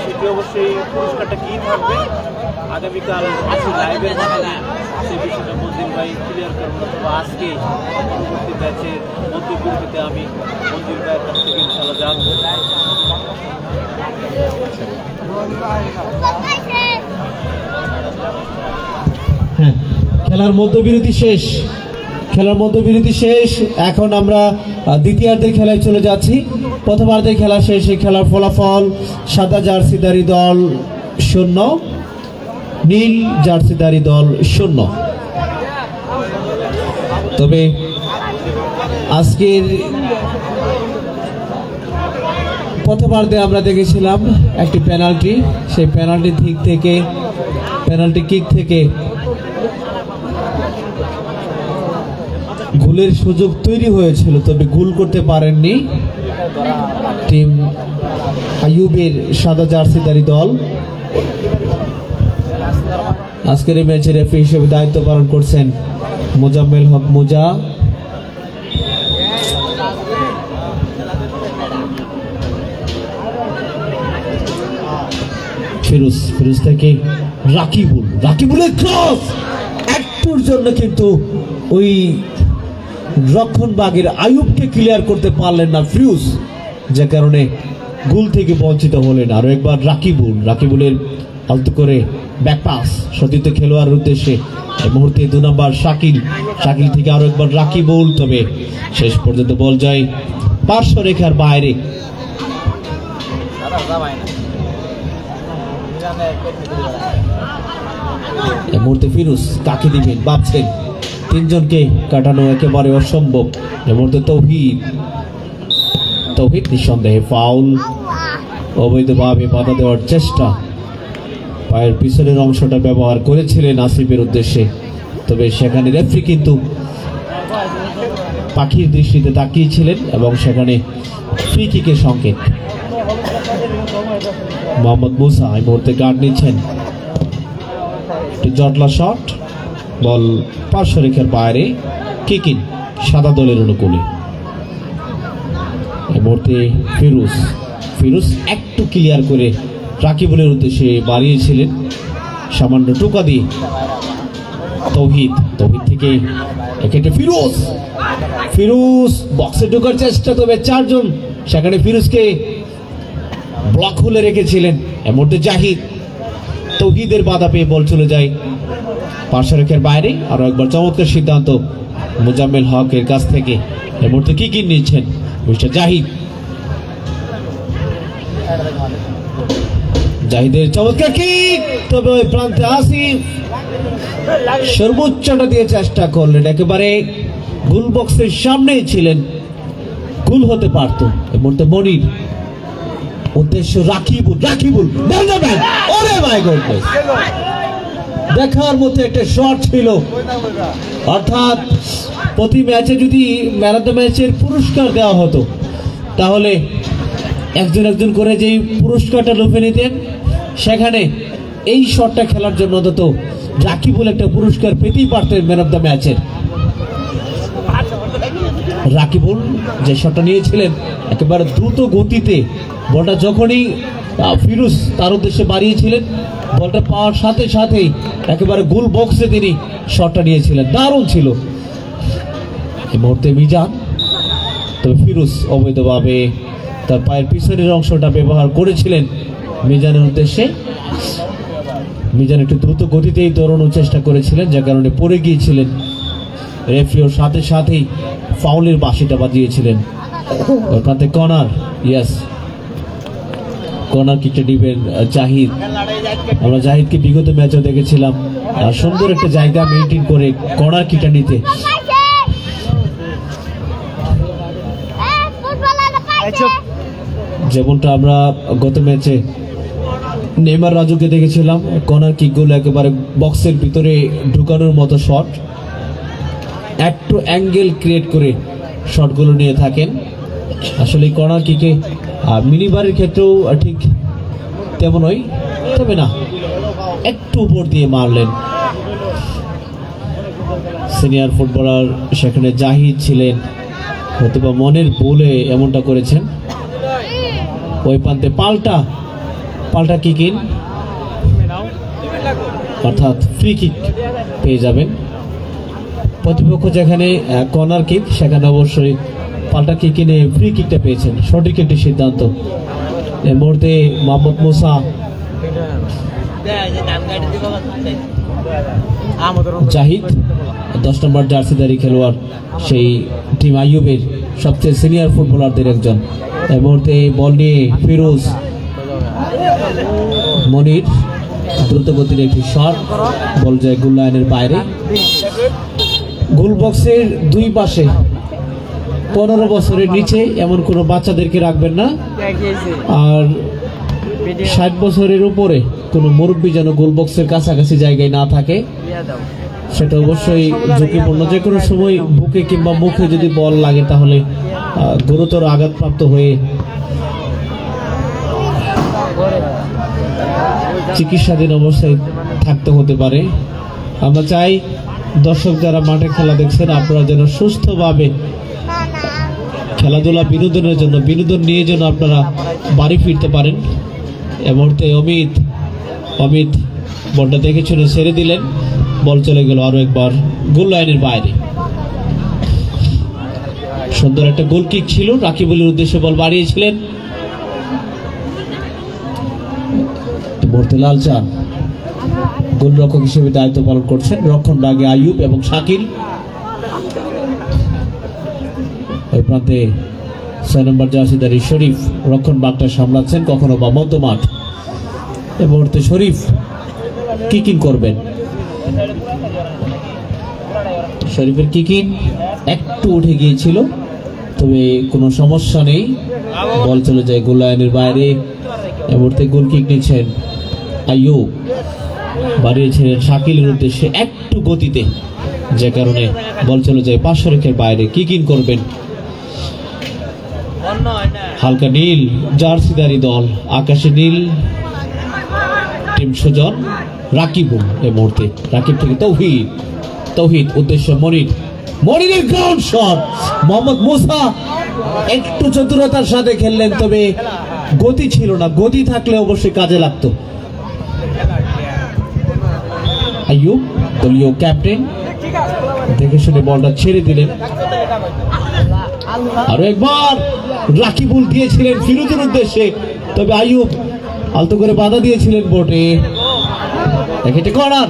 সেটি অবশ্যই পুরস্কারটা কী থাকবে আগামীকাল লাইভের মাধ্যমে সেই বিষয়টা মন্দির ভাই ক্লিয়ার করবো, অথবা আজকে পরবর্তী ম্যাচের মধ্যবিরতিতে আমি মন্দির ভাইয়ের কাছ থেকে ইনশাআল্লাহ জানবো। হ্যাঁ, খেলার মধ্যবিরতি শেষ। এখন আমরা দ্বিতীয়ার্ধের খেলায় চলে যাচ্ছি। প্রথমার্ধের খেলা শেষে খেলার ফলাফল সাদা জার্সিধারী দল 0, নীল জার্সিধারী দল 0। তবে আজকের প্রথমার্ধে আমরা দেখেছিলাম একটি পেনাল্টি, সেই পেনাল্টি কিক থেকে গোলের সুযোগ তৈরি হয়েছিল, তবে গোল করতে পারেননি টিম আইয়ুবের সাদা জার্সিধারী দল। আজকের এই ম্যাচের রেফারি হিসেবে দায়িত্ব পালন করছেন মোজাম্মেল হক মোজা। ফিরোজ থেকে রাকিবুলের ক্রস, একটুর জন্য কিন্তু ওই রক্ষণভাগের আইয়ুবকে ক্লিয়ার করতে পারলেন না ফিরোজ, যে কারণে গোল থেকে বঞ্চিত হলেন। আরো একবার রাকিবুলের আলতো করে ব্যাক পাস সতীর্থ খেলোয়াড়ের উদ্দেশ্যে। এই মুহূর্তে 2 নম্বর শাকিল থেকে আরো একবার রাকিবুল, তবে শেষ পর্যন্ত বল যায় পার্শ্ব রেখার বাইরে। এই মুহূর্তে ফিরোজ কাকে দিবেন ভাবছেন, 3 জনকে কাটানো একেবারে অসম্ভব। এই মুহূর্তে তৌহিদ নিঃসন্দেহে ফাউল, অবৈধভাবে বাধা দেওয়ার চেষ্টা। পায়ের পিছনের অংশটা ব্যবহার করেছিলেন আসিফের উদ্দেশ্যে, তবে সেখানে রেফারি কিন্তু পাখির দৃষ্টিতে তাকিয়েছিলেন এবং সেখানে ফ্রি কিকের সংকেত। মোহাম্মদ মুসা এই মুহূর্তে গার্ড নিচ্ছেন, জটলা শট, বল পার্শ্ব রেখার বাইরে, কিক ইন সাদা দলের অনুকূলে। এই মুহূর্তে ফিরোজ একটু ক্লিয়ার করে রাকিবুলের উদ্দেশ্যে বাড়িয়েছিলেন সামান্য টোকা দিয়ে। তৌহিদ থেকে এক্ষেত্রে ফিরোজ বক্সে ঢোকার চেষ্টা, তবে 4 জন সেখানে ফিরোজকে ব্লক হলে রেখেছিলেন। এই মুহূর্তে জাহিদ, তৌহিদের বাধা পেয়ে বল চলে যায় পার্শ্বরেখার বাইরে। আরো একবার চমৎকার সিদ্ধান্ত মোজাম্মেল হকের কাছ থেকে। এই মুহূর্তে কি নিচ্ছেন মিস্টার জাহিদের চমৎকার কিক, তবে ওই প্রান্তে আসিফ সর্বোচ্চটা দিয়ে চেষ্টা করলেন, একেবারে গোল বক্সের সামনেই ছিলেন, গোল হতে পারত। এই মুহূর্তে মনির, উদ্দেশ্য রাকিবুল, ওরে মাই গডনেস, দেখার মতো একটা শট ছিল। অর্থাৎ প্রতি ম্যাচে যদি ম্যান অফ দ্য ম্যাচের পুরস্কার দেওয়া হতো, তাহলে একজন করে যেই পুরস্কারটা লুফে নিতেন, সেখানে এই শটটা খেলার জন্য অন্তত রাকিবুল একটা পুরস্কার পেতেই পারতেন ম্যান অফ দ্য ম্যাচের। রাকিবুল যে শটটা নিয়েছিলেন একেবারে দ্রুত গতিতে, বলটা যখনই ফিরোজ তার উদ্দেশ্যে বাড়িয়েছিলেন, বলটা পাওয়ার সাথে সাথেই একেবারে গোল বক্সে তিনি শটটা নিয়েছিলেন, দারুণ ছিল। এই মুহূর্তে মিজান, তবে ফিরোজ অবৈধভাবে তার পায়ের পিছনের অংশটা ব্যবহার করেছিলেন মিজানের উদ্দেশ্যে। মিজান একটু দ্রুত গতিতেই দৌড়ানোর চেষ্টা করেছিলেন, যার কারণে পড়ে গিয়েছিলেন। রেফারির সাথে সাথেই ফাউলের বাঁশিটা বাজিয়েছিলেন। ওই প্রান্তে কর্নার কিকটা দিবেন জাহিদ। আমরা জাহিদকে বিগত ম্যাচেও দেখেছিলাম সুন্দর একটা জায়গা মেইনটেইন করে কর্নার কিকটা নিতে। যেমনটা আমরা গত ম্যাচে নেইমার রাজুকে দেখেছিলাম, কর্নার কিকগুলো একেবারে বক্সের ভিতরে ঢুকানোর মতো শট, একটু অ্যাঙ্গেল ক্রিয়েট করে শটগুলো নিয়ে থাকেন। আসলে কর্নার কিকে মিনিবারের ক্ষেত্রেও ঠিক তেমনই, তবে না একটু উপর দিয়ে মারলেন সিনিয়র ফুটবলার, সেখানে জাহিদ ছিলেন, হয়তো বা মনের বলে এমনটা করেছেন। ওই প্রান্তে পাল্টা কিক ইন, অর্থাৎ ফ্রি কিক পেয়ে যাবেন। প্রতিপক্ষ যেখানে কর্নার কিক, সেখানে অবশ্যই পাল্টা কিক ইনে ফ্রি কিকটা পেয়েছেন, সঠিক একটি সিদ্ধান্ত। এই মুহূর্তে মোহাম্মদ মুসা, জাহিদ 10 নম্বর জার্সিধারী খেলোয়াড়, সেই টিম আইয়ুবের সবচেয়ে সিনিয়র ফুটবলারদের একজন। এই মুহূর্তে বল নিয়ে ফিরোজ, মনির দ্রুত গতির একটি শট, বল যায় গোল লাইনের বাইরে। গোল বক্সের দুই পাশে 15 বছরের নিচে এমন কোনো বাচ্চাদেরকে রাখবেন না। আর 60 বছরের উপরে কোনো মুরব্বী যেন গোলবক্সের কাছাকাছি জায়গায় না থাকে, সেটা অবশ্যই ঝুঁকিপূর্ণ। যে কোনো সময় বুকে কিংবা মুখে যদি বল লাগে তাহলে গুরুতর আঘাতপ্রাপ্ত হয়ে চিকিৎসাধীন অবস্থায় থাকতে হতে পারে। আমরা চাই দর্শক যারা মাঠে খেলা দেখছেন আপনারা যেন সুস্থভাবে খেলাধুলা বিনোদনের জন্য বিনোদন নিয়ে যেন আপনারা বাড়ি ফিরতে পারেন। এ মুহূর্তে অমিত বলটা দেখে শুনে ছেড়ে দিলেন, বল চলে গেল আরো একবার গোল লাইনের বাইরে। সুন্দর একটা গোল কিক ছিল, রাকিবুলের উদ্দেশ্যে বল বাড়িয়েছিলেন। লাল চান গোলরক্ষক হিসেবে দায়িত্ব পালন করছেন, রক্ষণ ভাগে আইয়ুব এবং শাকিল। ওই প্রান্তে 6 নম্বর জার্সিধারী শরীফ রক্ষণ ভাগটা সামলাচ্ছেন, কখনো বা মধ্যমাঠ। এই মুহূর্তে শরীফ কিকিং করবেন, শরীফের কিকিং একটু উঠে গিয়েছিল, তবে কোনো সমস্যা নেই, বল চলে যায় গোল লাইনের বাইরে। এই মুহূর্তে গোল কিক নিচ্ছেন আইয়ুব, বাড়িয়েছিলেন শাকিলের উদ্দেশ্যে একটু গতিতে, যে কারণে বল চলে যায় পার্শ্বরেখার বাইরে। কিকিং করবেন হালকা নীল জার্সিধারী দল, আকাশে নীল টিম সুজন রাকিবুল। এই মুহূর্তে রাকিব থেকে তৌহিদ উদ্দেশ্য মনিরের গ্রাউন্ড শট। মোহাম্মদ মুসা একটু চতুরতার সাথে খেললেন, তবে গতি ছিল না, গতি থাকলে অবশ্যই কাজে লাগতো। আইয়ুব দলীয় ক্যাপ্টেন দেখে শুনে বলটা ছেড়ে দিলেন। আরো একবার রাকিবুল দিয়েছিলেন ফিরোজের উদ্দেশ্যে, তবে আইয়ুব আলতো করে বাধা দিয়েছিলেন বটে। একেটে কর্নার।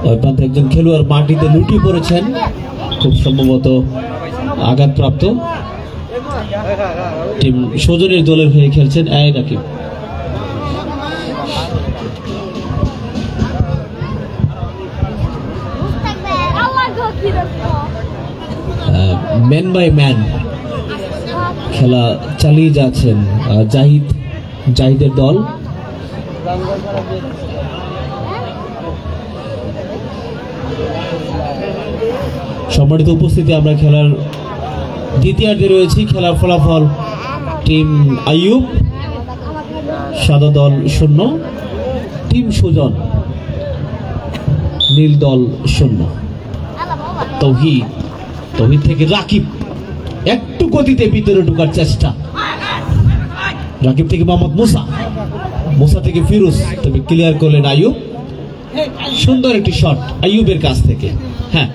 ওই প্রান্তে একজন খেলোয়াড় মাটিতে লুটিয়ে পড়েছেন, খুব সম্ভবত আঘাতপ্রাপ্ত। টিম সজনের দলের হয়ে খেলছেন এই রাকিব। ম্যান বাই ম্যান খেলা চালিয়ে যাচ্ছেন জাহিদের দল। সম্মানিত উপস্থিতি, আমরা খেলার দ্বিতীয়ার্ধে রয়েছি। খেলার ফলাফল টিম আইয়ুব সাদা দল 0, টিম সুজন নীল দল 0। তৌহিদ থেকে রাকিব একটু গতিতে ভিতরে ঢোকার চেষ্টা, রাকিব থেকে মোহাম্মদ মুসা থেকে ফিরোজ, তবে ক্লিয়ার করলেন আইয়ুব। সুন্দর একটি শট আইয়ুবের কাছ থেকে। হ্যাঁ,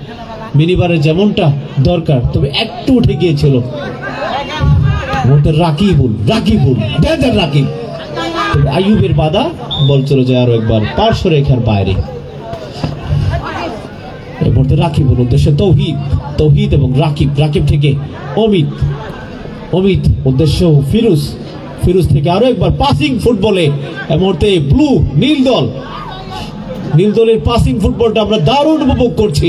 মিনিবারের যেমনটা দরকার, তবে একটু উঠে গিয়েছিল। রাকিবুল রাকিব, আইয়ুবের বাধা, বল চলে যায় আরো একবার পার্শ্বরেখার বাইরে। এই মুহূর্তে রাকিবুল উদ্দেশ্যে তৌহিদ এবং রাকিব থেকে অমিত উদ্দেশ্য ফিরোজ থেকে আরো একবার পাসিং ফুটবলে। এই মুহূর্তে নীল দলের পাসিং ফুটবলটা আমরা দারুণ উপভোগ করছি।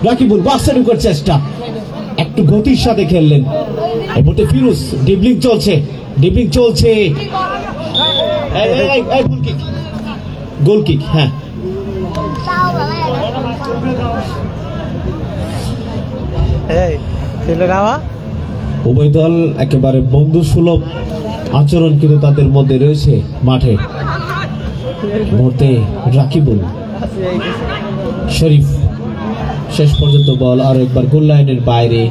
রাকিবুল বাক্সে ঢোকার চেষ্টা, একটু গতির সাথে খেললেন। এই মুহূর্তে ফিরোজ ড্রিবলিং চলছে। গোল কিক। হ্যাঁ, উভয় দল একেবারে বন্ধু সুলভ আচরণ কিন্তু তাদের মধ্যে রয়েছে মাঠে। মুহূর্তে রাকিবুল শরীফ শেষ পর্যন্ত বল আরো একবার গোল লাইনের বাইরে।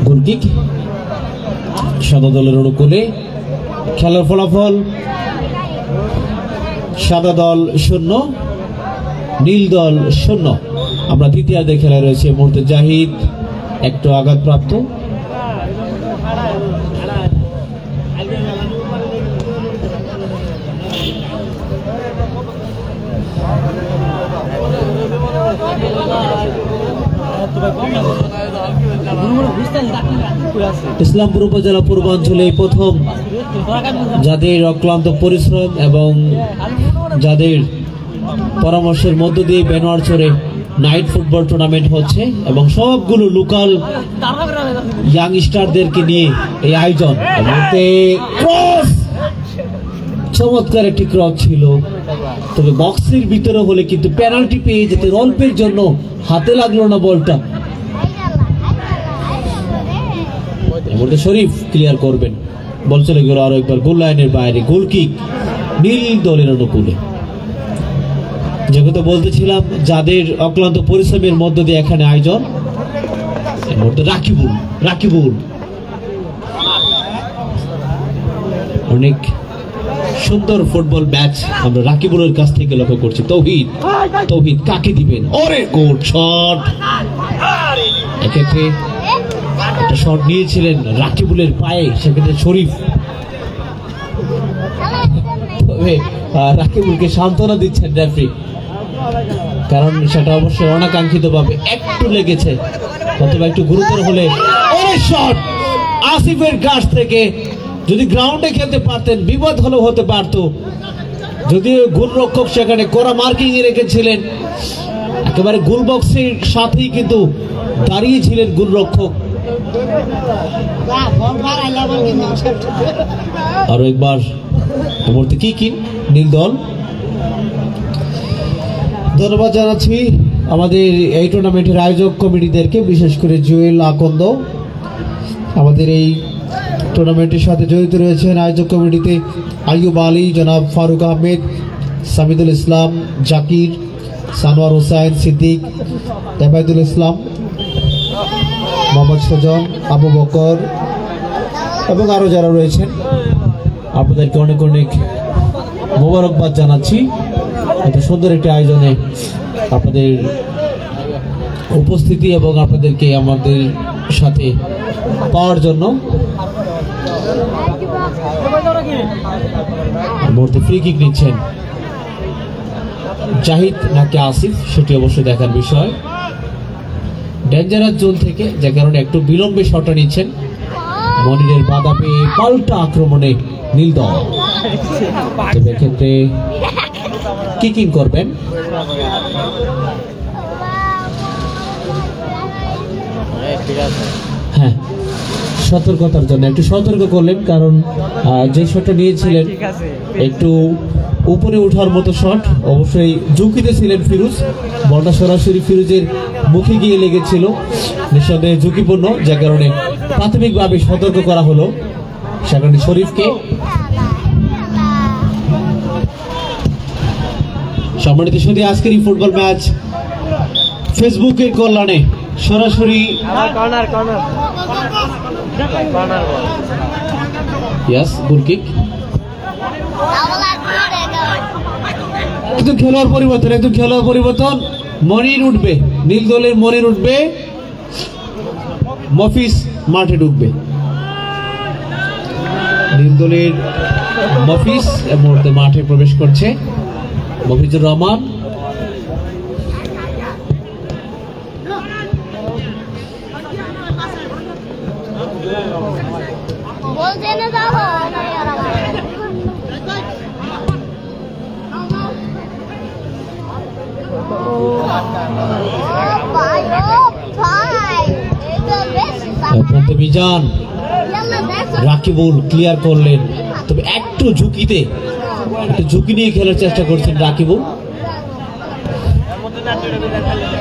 গোল কিক সাদা দলের অনুকূলে। খেলার ফলাফল সাদা দল 0, নীল দল 0। আমরা দ্বিতীয়ার্ধে খেলায় রয়েছে। এই মুহূর্তে জাহিদ একটু আঘাতপ্রাপ্ত। ইসলামপুর উপজেলা পূর্বাঞ্চলে প্রথম যাদের অক্লান্ত পরিশ্রম এবং যাদের পরামর্শের মধ্য দিয়ে বেনোয়ারচরে নাইট ফুটবল টুর্নামেন্ট হচ্ছে এবং সবগুলো লোকাল ইয়াংস্টারদেরকে নিয়ে এই আয়োজন। চমৎকার একটি ক্রস ছিল, তবে বক্সের ভিতরে হলে কিন্তু পেনাল্টি পেয়ে যেতে অল্পের জন্য হাতে লাগলো না বলটা। শরীফ ক্লিয়ার করবেন, বল চলে গেল আরো একবার গোল লাইনের বাইরে, গোল কিক নীল দলের অনুকূলে। যে কথা বলতেছিলাম, যাদের অক্লান্ত পরিশ্রমের মধ্য দিয়ে এখানে আয়োজন, রাকিবুল অনেক সুন্দর ফুটবল ম্যাচ আমরা রাকিবুলের কাছ থেকে লক্ষ্য করছি। তৌহিদ কাকে দিবেন? ওরে গুড শট! এক্ষেত্রে একটা শট নিয়েছিলেন রাকিবুলের পায়ে, সেক্ষেত্রে শরীফ, তবে রাকিবুলকে সান্ত্বনা দিচ্ছেন রেফারি, কারণ সেটা অবশ্যই অনাকাঙ্ক্ষিত ভাবে একটু লেগেছে, অথবা একটু গুরুতর হলে। ওরে শট আসিফের কাছ থেকে! যদি গ্রাউন্ডে খেলতে পারতেন বিপদ হলেও হতে পারত, যদিও গোলরক্ষক সেখানে কড়া মার্কিং এ রেখেছিলেন, একেবারে গোল বক্সের সাথেই কিন্তু দাঁড়িয়েছিলেন গোলরক্ষক। আরো একবার মুহূর্তে কি নীল দল। ধন্যবাদ জানাচ্ছি আমাদের এই টুর্নামেন্টের আয়োজক কমিটিদেরকে, বিশেষ করে জুয়েল আকন্দ। আমাদের এই টুর্নামেন্টের সাথে জড়িত রয়েছেন আয়োজক কমিটিতে আইয়ুব আলী, জনাব ফারুক আহমেদ, সামিদুল ইসলাম, জাকির, সানোয়ার হোসাইন, সিদ্দিক, এবায়দুল ইসলাম, মোহাম্মদ সুজন, আবু বকর এবং আরো যারা রয়েছেন, আপনাদেরকে অনেক অনেক মোবারকবাদ জানাচ্ছি এত সুন্দর একটি আয়োজনে আপনাদের উপস্থিতি এবং আপনাদেরকে আমাদের সাথে পাওয়ার জন্য। মুহূর্তে ফ্রি কিক নিচ্ছেন জাহিদ নাকি আসিফ, সেটি অবশ্যই দেখার বিষয়। ডেঞ্জারাস জোন থেকে, যে কারণে একটু বিলম্বে শটটা নিচ্ছেন। মনিরের বাধা পেয়ে পাল্টা আক্রমণে নীল দল, এক্ষেত্রে কিকিং করবেন। হ্যাঁ, সতর্কতার জন্য একটু সতর্ক করলেন, কারণ যে শটটা নিয়েছিলেন একটু উপরে ওঠার মতো শট, অবশ্যই ঝুঁকিতে ছিলেন ফিরোজ, বলটা সরাসরি ফিরোজের মুখে গিয়ে লেগেছিল, নিঃসন্দেহে ঝুঁকিপূর্ণ, যে কারণে প্রাথমিকভাবে সতর্ক করা হলো সেখানে শরীফকে। সম্মানিত শুধু আজকের এই ফুটবল ম্যাচ ফেসবুকের কল্যাণে সরাসরি গোল কিক। একদম খেলোয়াড় পরিবর্তন, মনির উঠবে, নীল দলের মনির উঠবে, মফিজ মাঠে ঢুকবে। নীল দলের মফিজ এই মুহূর্তে মাঠে প্রবেশ করছে, মফিজুর রহমান। মিজান, রাকিবুল ক্লিয়ার করলেন, তবে একটু ঝুঁকি নিয়ে খেলার চেষ্টা করছেন রাকিবুল।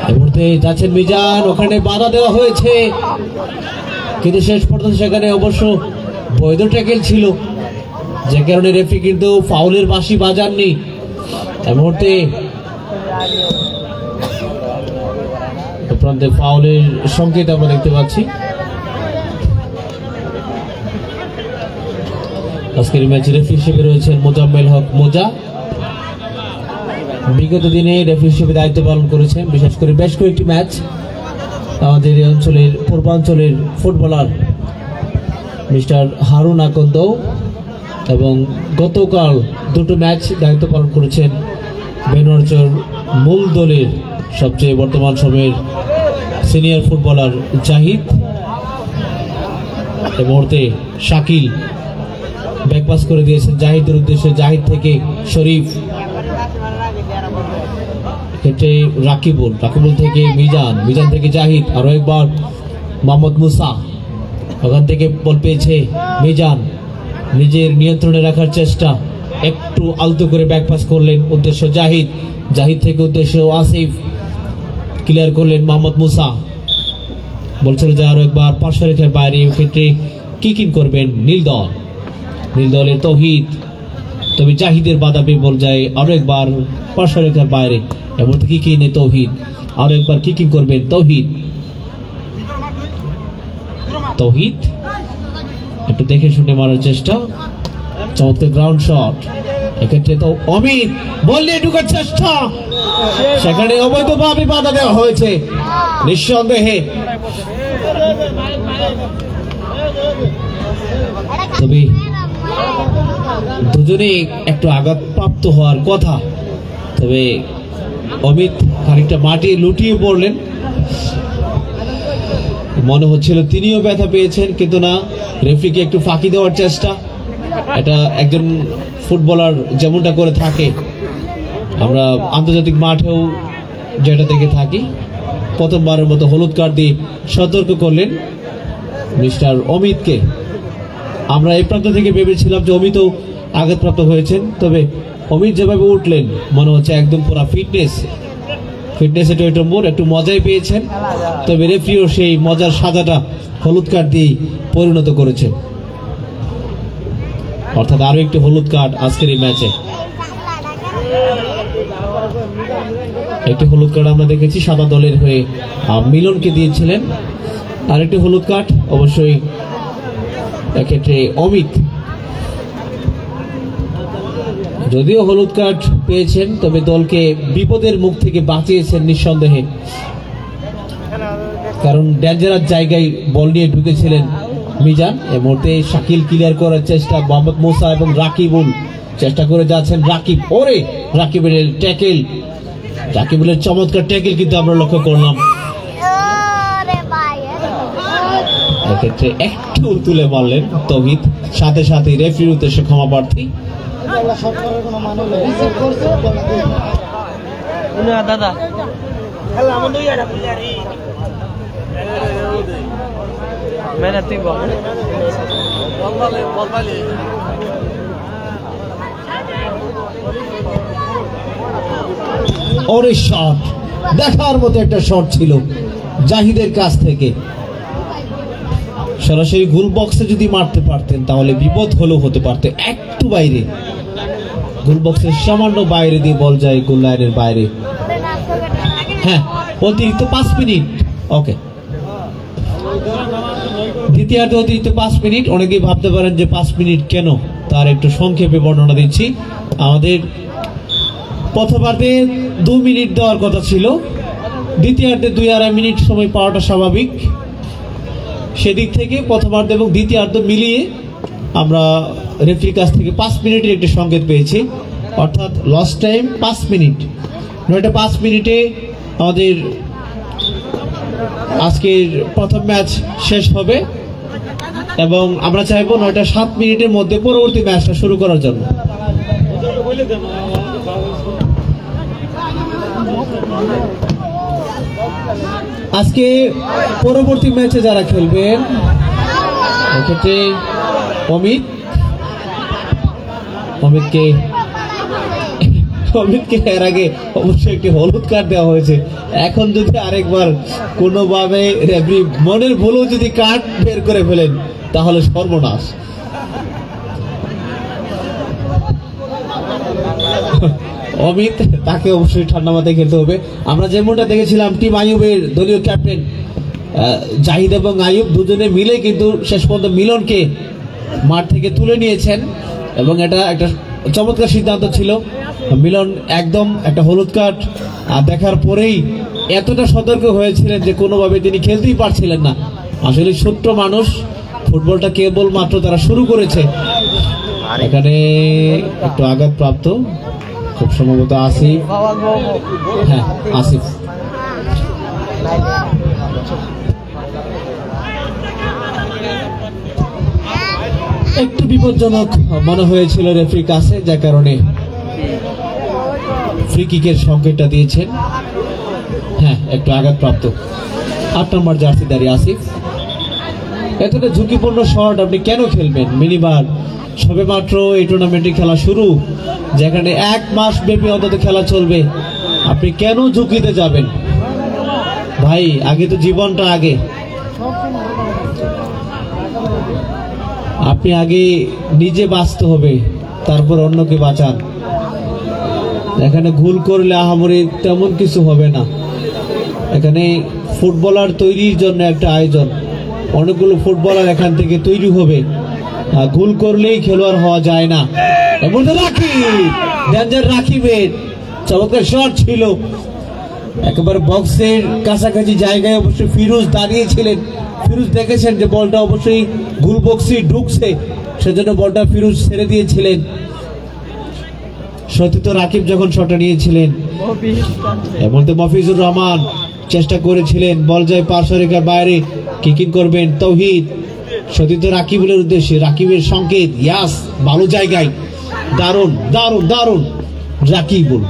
এই মুহূর্তে যাচ্ছেন মিজান, ওখানে বাধা দেওয়া হয়েছে, কিন্তু শেষ পর্যন্ত সেখানে অবশ্য বৈধ ট্যাকেল ছিল, যে কারণে রেফারি কিন্তু ফাউলের বাঁশি বাজাননি। এই মুহূর্তে প্রান্তে ফাউলের সংকেত আমরা দেখতে পাচ্ছি। আজকের ম্যাচ রেফারি হিসেবে রয়েছেন মোজাম্মেল হক মোজা। বিগত দিনে রেফারি হিসেবে দায়িত্ব পালন করেছেন, বিশেষ করে বেশ কয়েকটি ম্যাচ আমাদের এই অঞ্চলের পূর্বাঞ্চলের ফুটবলার মিস্টার হারুন আকন্দ, এবং গতকাল দুটো ম্যাচ দায়িত্ব পালন করেছেন বেনোয়ারচর মূল দলের সবচেয়ে বর্তমান সময়ের সিনিয়র ফুটবলার জাহিদ। এই মুহূর্তে শাকিল ব্যাকপাস করে দিয়েছেন জাহিদের উদ্দেশ্যে, জাহিদ থেকে শরীফ, রাকিবুল থেকে মিজান, মিজান থেকে জাহিদ, আরো একবার মোহাম্মদ মুসা, ওখান থেকে বল পেয়েছে মিজান, নিজের নিয়ন্ত্রণে রাখার চেষ্টা, একটু আলতো করে ব্যাকপাস করলেন, উদ্দেশ্য জাহিদ, জাহিদ থেকে উদ্দেশ্য আসিফ, ক্লিয়ার করলেন মোহাম্মদ মুসা, বলছিল যে আরো একবার পার্শ্বরেখার বাইরে, ক্ষেত্রে কিকিং করবেন নীলদল, নীলদলের তৌহিদ, তবে জাহিদের বাধা পেয়ে বল যায় আরো একবার পার্শ্বরেখার বাইরে, এমন কিকিং নেই তৌহিদ, আরো একবার কিকিং করবেন তৌহিদ, তৌহিদ একটু দেখে শুনে মারার চেষ্টা, চমৎকার গ্রাউন্ড শট, এক্ষেত্রে তো অমিত বল নিয়ে ঢুকার চেষ্টা, সেখানে অবৈধভাবে বাধা দেওয়া হয়েছে নিঃসন্দেহে। তবে দুজনেই একটু আঘাতপ্রাপ্ত হওয়ার কথা, তবে অমিত খানিকটা মাটি লুটিয়ে পড়লেন, মনে হচ্ছিল তিনিও ব্যথা পেয়েছেন, কিন্তু না, রেফারিকে একটু ফাঁকি দেওয়ার চেষ্টা, এটা একজন ফুটবলার যেমনটা করে থাকে, আমরা আন্তর্জাতিক মাঠেও যেটা দেখে থাকি। প্রথমবারের মতো হলুদ কার্ড দিয়ে সতর্ক করলেন মিস্টার অমিতকে। আমরা এই প্রান্ত থেকে ভেবেছিলাম যে অমিতও আঘাতপ্রাপ্ত হয়েছেন, তবে অমিত যেভাবে উঠলেন মনে হচ্ছে একদম পুরো ফিটনেসে টয়টম্বর, একটু মজাই পেয়েছেন, তবে রেফারিও সেই মজার সাজাটা হলুদ কার্ড দিয়ে পরিণত করেছে, অর্থাৎ আরো একটি হলুদ কার্ড আজকের এই ম্যাচে। একটি হলুদ কার্ড আমরা দেখেছি সাদা দলের হয়ে মিলনকে দিয়েছিলেন, আরেকটি হলুদ কার্ড অবশ্যই এক্ষেত্রে অমিত, যদিও হলুদ কার্ড পেয়েছেন তবে দলকে বিপদের মুখ থেকে বাঁচিয়েছেন নিঃসন্দেহে, কারণ ডেঞ্জারাস জায়গায় বল নিয়ে ঢুকেছিলেন মিজান। এই মুহূর্তে শাকিল ক্লিয়ার করার চেষ্টা, মোহাম্মদ মুসা এবং রাকিবুল চেষ্টা করে যাচ্ছেন, রাকিব, ওরে রাকিবের ট্যাকেল, রাকিবুলের চমৎকার ট্যাকেল কিন্তু আমরা লক্ষ্য করলাম, এক্ষেত্রে একটু তুলে মারলেন তৌহিদ, সাথে সাথে রেফারির উদ্দেশ্যে ক্ষমা প্রার্থী। দাদা মেহনতি বল ওরে শট, দেখার মতো একটা শট ছিল জাহিদের কাছ থেকে, সরাসরি গোল বক্সে যদি মারতে পারতেন তাহলে বিপদ হলেও হতে পারত, একটু বাইরে, গোল বক্সের সামান্য বাইরে দিয়ে বল যায় গোল লাইনের বাইরে। হ্যাঁ, অতিরিক্ত 5 মিনিট, ওকে, দ্বিতীয়ার্ধে অতিরিক্ত 5 মিনিট। অনেকেই ভাবতে পারেন যে 5 মিনিট কেন, তার একটু সংক্ষেপে বর্ণনা দিচ্ছি। আমাদের প্রথমার্ধে 2 মিনিট দেওয়ার কথা ছিল, দ্বিতীয়ার্ধে 2-2.5 মিনিট সময় পাওয়াটা স্বাভাবিক, সেদিক থেকে প্রথমার্ধ এবং দ্বিতীয়ার্ধ মিলিয়ে আমরা রেফারির কাছ থেকে 5 মিনিটের একটি সংকেত পেয়েছি, অর্থাৎ লস টাইম 5 মিনিট। 9:05 মিনিটে আমাদের আজকের প্রথম ম্যাচ শেষ হবে এবং আমরা চাইবো 9:07 মিনিটের মধ্যে পরবর্তী ম্যাচটা শুরু করার জন্য। আজকে পরবর্তী ম্যাচে যারা খেলবেন এক্ষেত্রে অমিতকে এর আগে অবশ্যই একটি হলুদ কার্ড দেওয়া হয়েছে, এখন যদি আরেকবার কোনোভাবে রেফারি মনের ভুলেও যদি কার্ড বের করে ফেলেন তাহলে সর্বনাশ। অমিত, তাকে অবশ্যই ঠান্ডা মাথায় খেলতে হবে। আমরা যেমনটা দেখেছিলাম টিম আইয়ুবের দলীয় ক্যাপ্টেন জাহিদ এবং আইয়ুব দুজনে মিলে কিন্তু শেষ পর্যন্ত মিলনকে মাঠ থেকে তুলে নিয়েছেন এবং এটা একটা চমৎকার সিদ্ধান্ত ছিল। মিলন একদম একটা হলুদ কার্ড দেখার পরেই এতটা সতর্ক হয়েছিলেন যে কোনোভাবে তিনি খেলতেই পারছিলেন না। আসলে ছোট্ট মানুষ, ফুটবলটা কেবল মাত্র তারা শুরু করেছে। এখানে একটু আঘাতপ্রাপ্ত খুব সম্ভবত আসিফ, হ্যাঁ আসিফ, একটু বিপজ্জনক মনে হয়েছিল রেফারির কাছে, যার কারণে ফ্রি কিকের সংকেতটা দিয়েছেন। হ্যাঁ, একটু আঘাতপ্রাপ্ত 8 নম্বর জার্সিধারী আসিফ। এতটা ঝুঁকিপূর্ণ শট আপনি কেন খেলবেন? মিনিবার সবে মাত্র এই টুর্নামেন্টের খেলা শুরু, যেখানে 1 মাস ব্যাপী অন্তত খেলা চলবে, আপনি কেন ঝুঁকিতে যাবেন ভাই? আগে তো জীবনটা আগে, আপনি আগে নিজে বাঁচতে হবে, তারপর অন্যকে বাঁচান। এখানে ভুল করলে আহামরি তেমন কিছু হবে না। এখানে ফুটবলার তৈরির জন্য একটা আয়োজন, অনেকগুলো ফুটবলার এখান থেকে তৈরি হবে। ভুল করলেই খেলোয়াড় হওয়া যায় না। এমন রাকিবের চমৎকার শট ছিল, একেবারে বক্সের কাছাকাছি জায়গায় অবশ্যই ফিরোজ দাঁড়িয়েছিলেন। ফিরোজ দেখেছেন যে বলটা অবশ্যই গোল বক্সে ঢুকছে, সেজন্য বলটা ফিরোজ ছেড়ে দিয়েছিলেন। সতীর্থ রাকিব যখন শটটা নিয়েছিলেন, এমন তো মফিজুর রহমান চেষ্টা করেছিলেন, বল যায় পার্শ্বরেখার বাইরে, কিকিং করবেন তৌহিদ। সতীর্থ রাকিবের উদ্দেশ্যে, রাকিবের সংকেত, ইয়াস, ভালো জায়গায়, দারুণ দারুণ দারুণ রাকিবুল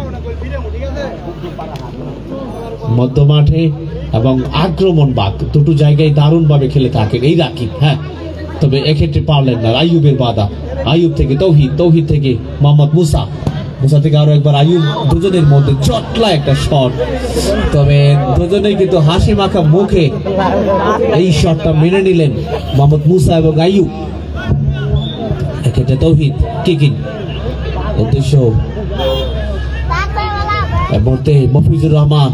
মধ্য মাঠে এবং আক্রমণ বাদ দুটো জায়গায় দারুণ ভাবে খেলে থাকেন এই রাকিব। হ্যাঁ, তবে এক্ষেত্রে পারলেন না, আইয়ুবের বাধা। আইয়ুব থেকে তৌহিদ, তৌহিদ থেকে মোহাম্মদ মুসা, মুসা থেকে আরো একবার আইয়ুব, দুজনের মধ্যে চটলা একটা শট। তবে দুজনেই কিন্তু হাসি মাখা মুখে এই শটটা মেনে নিলেন মোহাম্মদ মুসা এবং আইয়ুব। এক্ষেত্রে তৌহিদ কিকিং উদ্দেশ্য, এর মধ্যে মফিজুর রহমান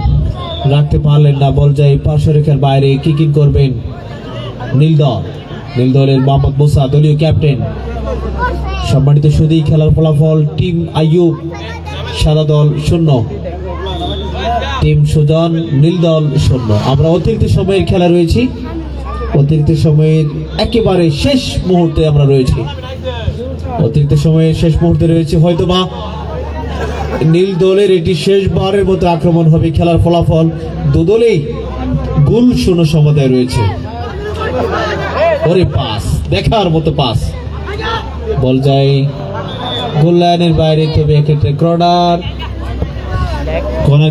রাখতে পারলেন না, বল যায় পার্শ্বরেখার বাইরে, কিকিং করবেন নীলদল, নীলদলের মোহাম্মদ মুসা, দলীয় ক্যাপ্টেন। সম্মানিত সুধী, খেলার ফলাফল টিম আইয়ুব সাদা দল 0, টিম সুজন নীলদল 0। আমরা অতিরিক্ত সময়ের খেলা রয়েছি, অতিরিক্ত সময়ের একেবারে শেষ মুহূর্তে আমরা রয়েছি। অতিরিক্ত সময়ের শেষ মুহূর্তে রয়েছে, হয়তোবা নীল দলের এটি শেষবারের মতো আক্রমণ হবে। খেলার ফলাফল দুদলেই গোল 0 সমতায় রয়েছে। ওরে পাস, দেখার মতো পাস, বল যায় গোল লাইনের বাইরে, তবে এক্ষেত্রে কর্নার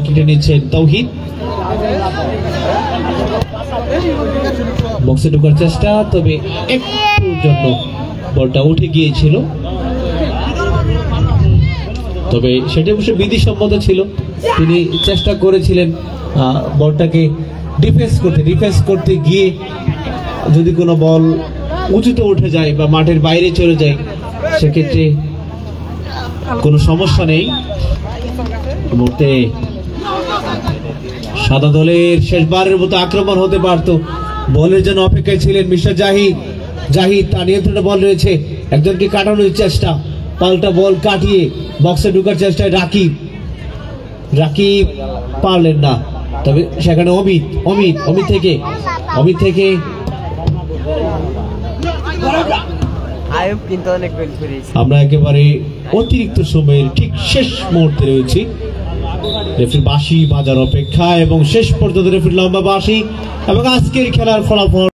কেটে নিচ্ছেন তৌহিদ। বক্সে ঢোকার চেষ্টা, তবে একটুর জন্য বলটা উঠে গিয়েছিল, তবে সেটা অবশ্য বিধিসম্মত ছিল। তিনি চেষ্টা করেছিলেন বলটাকে ডিফেন্স করতে গিয়ে যদি কোনো বল উঁচুতে উঠে যায় বা মাঠের বাইরে চলে যায়, সেক্ষেত্রে কোনো সমস্যা নেই। মুহূর্তে সাদা দলের শেষবারের মতো আক্রমণ হতে পারত। বলের জন্য অপেক্ষায় ছিলেন মিস্টার জাহিদ। জাহিদ তার নিয়ন্ত্রণে বল রয়েছে, একজনকে কাটানোর চেষ্টা, পাল্টা বল কাটিয়ে বক্সে ঢোকার চেষ্টায় রাকিব, রাকিব পারলেন না। তবে সেখানে অমিত থেকে আমরা একেবারে অতিরিক্ত সময়ের ঠিক শেষ মুহূর্তে রয়েছি। রেফারি বাঁশি বাজার অপেক্ষা এবং শেষ পর্যন্ত রেফারি লম্বা বাঁশি এবং আজকের খেলার ফলাফল